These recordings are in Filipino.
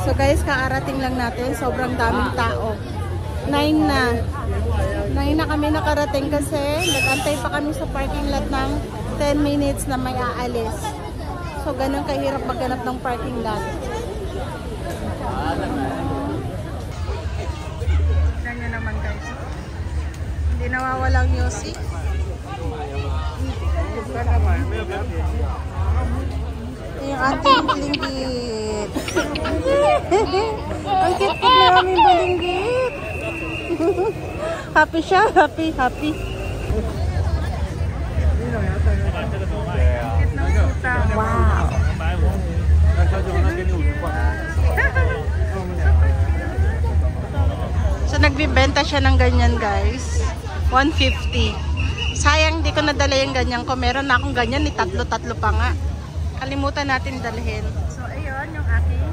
So guys, kaarating lang natin. Sobrang daming tao. 9 na. 9 na kami nakarating kasi nag-antay pa kami sa parking lot ng 10 minutes na may aalis. So ganun kahirap maghanap ng parking lot. Tignan nyo naman guys. Hindi nawawalang yosi. Yung ating balinggit. Ang cute na aming balinggit. Happy siya, happy. Wow. So nagbibenta siya ng ganyan guys. 150. Sayang di ko nadala yung ganyan ko. Meron na akong ganyan, ni tatlo pa nga. Kalimutan natin dalhin. So ayun yung aking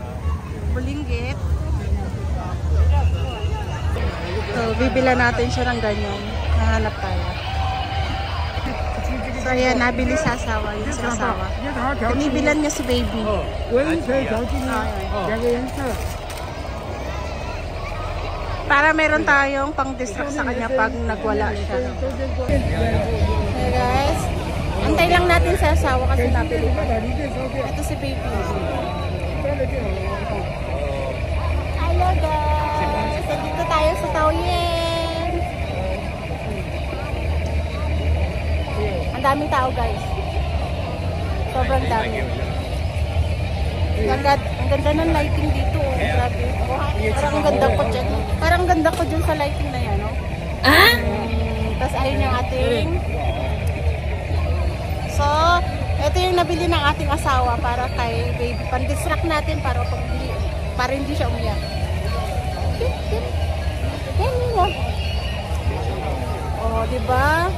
bulinggit. So bibila natin siya ng ganyan. Nahanap tayo. So ayan, nabili sa asawa. Yung sa asawa. Binibilan niya si baby. Para meron tayong pang-distract sa kanya pag nagwala siya. Hey guys. Antay lang natin sa asawa kasi nabili pa. Ito si baby. Hello guys. Dito tayo sa Taoyuan. Ang daming tao guys. Sobrang dami. Ang ganda ng lighting dito. Grabe. Parang ang ganda ko dyan. Parang ganda ko dyan sa lighting na yan. No? Tapos ayun yung ating... So, ito yung nabili ng ating asawa para kay baby. Pan-distract natin para hindi siya umiyak. Oh, diba?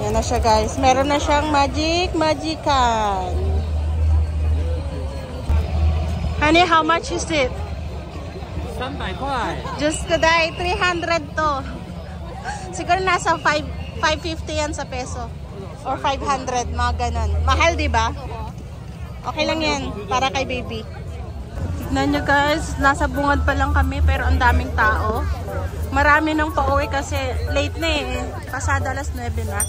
Yan na siya guys. Meron na siyang magican. Honey, how much is it? 300块. Just today, 300 to. Siguro nasa 550 yan sa peso. Or 500, mga ganon. Mahal, di ba? Okay lang yan, para kay baby. Tignan nyo guys, nasa bungad pa lang kami pero ang daming tao. Marami nang pauwi kasi late na eh. Pasado alas 9 na.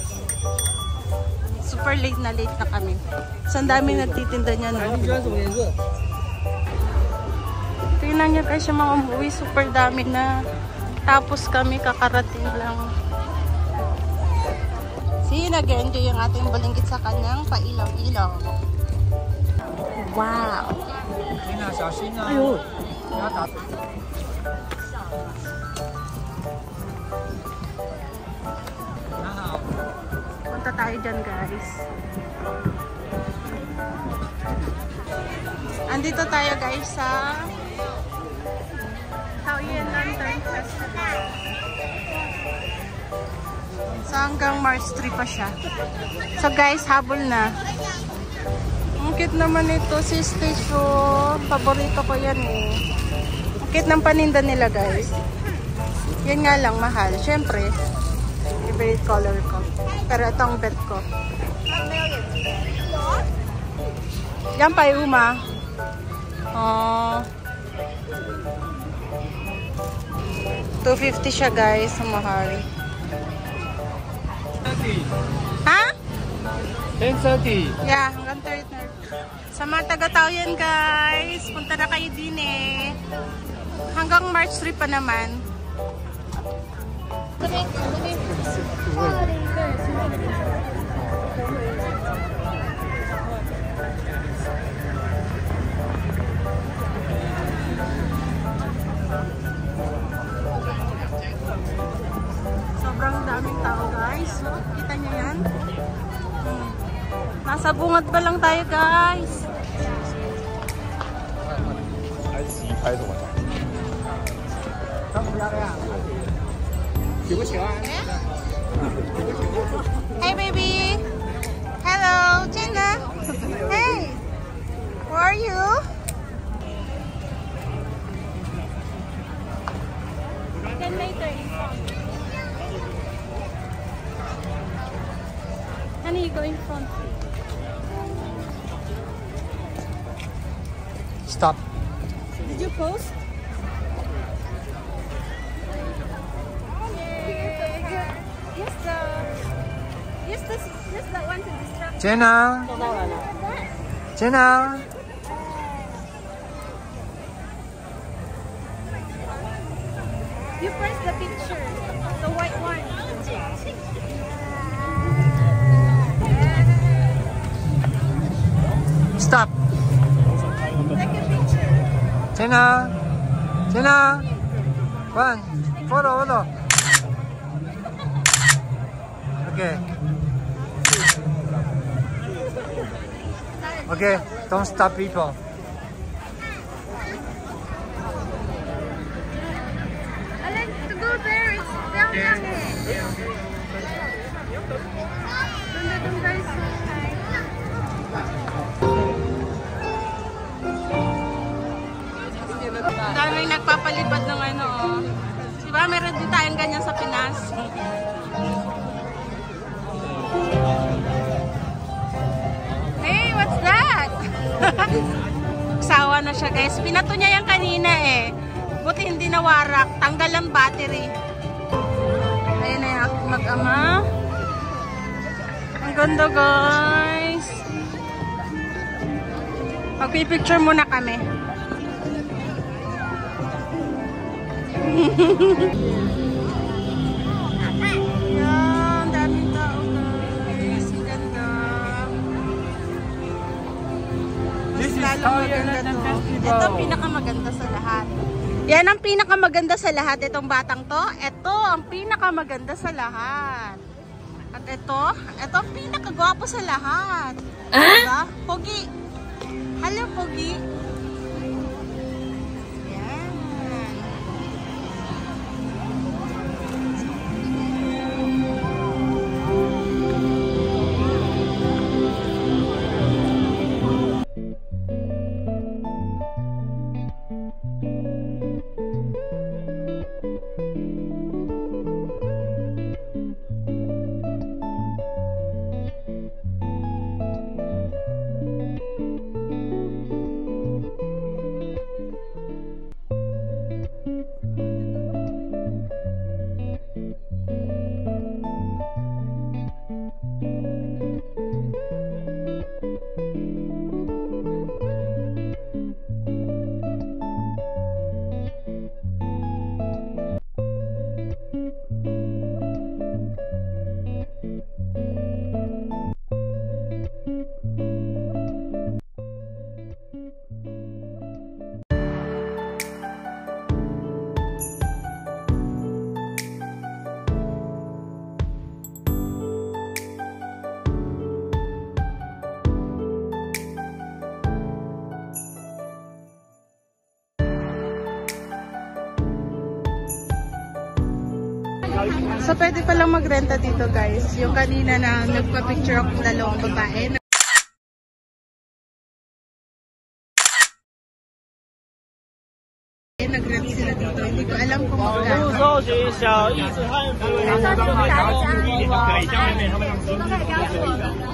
Super late na kami. So ang daming nagtitinda niya no. Tingnan nyo guys yung mga umuwi. Super dami na. Tapos kami kakarating lang. See, nag-enjoy yung ating balinggit sa kanyang pailaw-ilaw. Wow! Ayun! Punta tayo dyan guys. Andito tayo guys sa Taoyuan Lantern Festival. So hanggang March 3 pa siya. So guys, habol na. Ang cute naman ito si Stage. Paborito ko yan eh. Ang cute ng paninda nila guys. Yan nga lang mahal. Siyempre, favorite color ko. Pero ito ang bet ko. Yan pa yung uma. Oh. 250 siya guys. Mahal. Ha? 10:30. Yeah, hanggang 30. Sa mga taga-Taoyuan guys, punta na kayo din eh. Hanggang March 3 pa naman. Sobrang daming tao guys. Kita niyo yan? Nasa bungad pa lang tayo guys. Hey baby. Hello, Jenna. Hey. Where are you? Then later. Honey, you go in front? Stop. Did you post? Yes, that one to distract. Jenna. Jenna. You press the picture, the white one. Stop. Take a picture. Jenna. Jenna. One. Photo. Okay. Okay. Don't stop people. I like to go there. It's down there. Doon guys. Daming nagpapalipad ng ano, oh. Diba, meron din tayong ganyan sa Pinas. Hey, what's that? Sawa na siya, guys. Pinato niya yan kanina eh. Buti hindi nawarak. Tanggal ang battery. Ayun na yung aking mag-ama. Ang ganda, guys. Magpipicture muna kami. Yan, daming tao, guys. Ang ganda. This is Lalong maganda to. Festival. Ito ang pinakamaganda sa lahat. Yan ang pinakamaganda sa lahat. Itong batang to, ito ang pinakamaganda sa lahat. At ito ang pinakagwapo sa lahat. Diba? Pogi. Hello, Pogi. Yan. So, pwede palang magrenta dito, guys. Yung kanina na nagpa-picture ako ng dalawang babae. Nag-rent sila dito. Hindi ko alam kung magkano.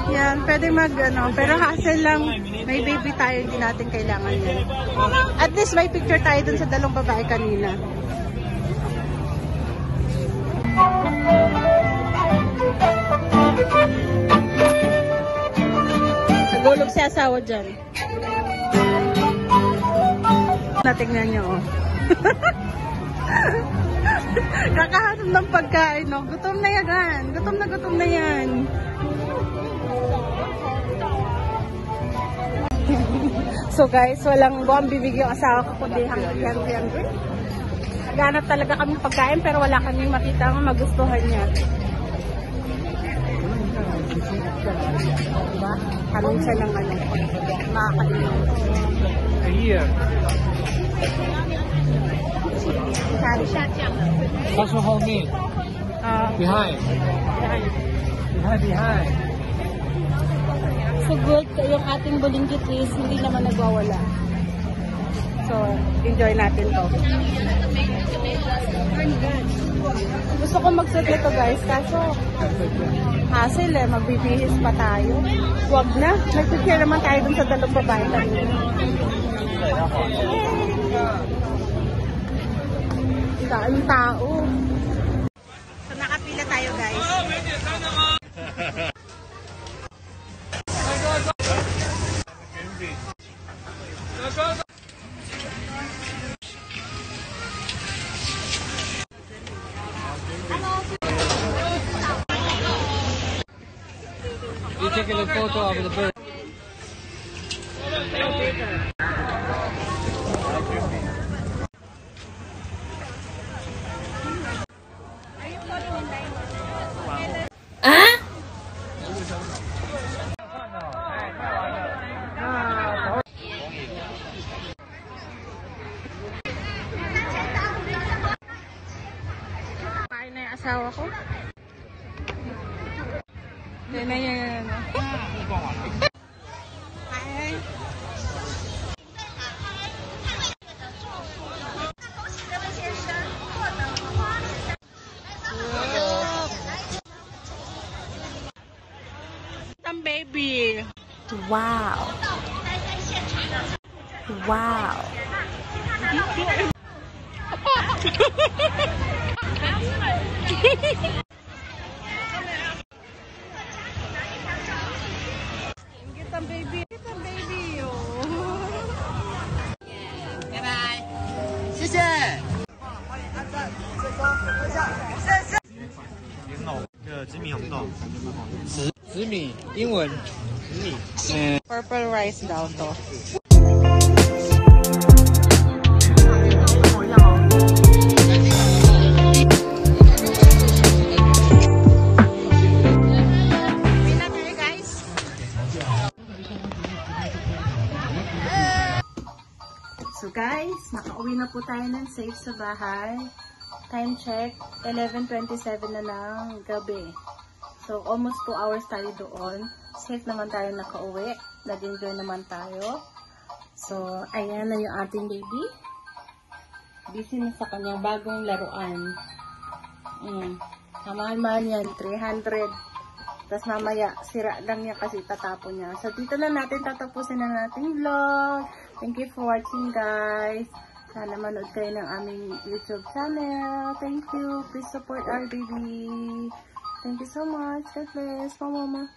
Yan, pwede mag, ano, pero hassle lang. May baby tayo, hindi natin kailangan yan. At least may picture tayo dun sa dalawang babae kanina. Nagulog si asawa dyan. Natingnan nyo, oh. Kakahanap ng pagkain, no? Gutom na yan. Gutom na yan. So guys, buwang bibig yung asawa ko kundi hungry. Naghanap talaga kami pagkain pero wala kaming makita ang magustuhan niya. Diba? Tanong siya ng ano, makakalimutan. Here. Sorry siya. Also hold me. Behind. Behind. So good, yung ating bulinggit is hindi naman nagwawala. So, enjoy natin to. Oh my God. Gusto ko mag-set nito guys, kaso hassle eh, magbibihis pa tayo. Huwag na, nag-share naman tayo dun sa dalawang babae tayo. Saan tao? So nakapila tayo guys. You take a photo of the bird. Kain na yung asawa ko. Kaya na yan. Kain. Baby. Wow. Wow. Get them baby. Get them baby. Bye-bye. 谢谢。紫米红豆，紫米，英文。Purple rice daw to. So guys, nakauwi na po tayo ng safe sa bahay. Time check, 11:27 na ng gabi. So almost 2 hours tayo doon. Safe naman tayo nakauwi. Nag-enjoy naman tayo. So ayan na yung ating baby. Busy na sa kanyang bagong laruan. Mahal-mahal yan, 300. Tapos mamaya, sira lang niya kasi tatapon niya. So dito na natin tatapusin ang ating vlog. Thank you for watching guys. Sana manood kayo ng aming YouTube channel. Thank you. Please support our baby. Thank you so much. God bless. Mama.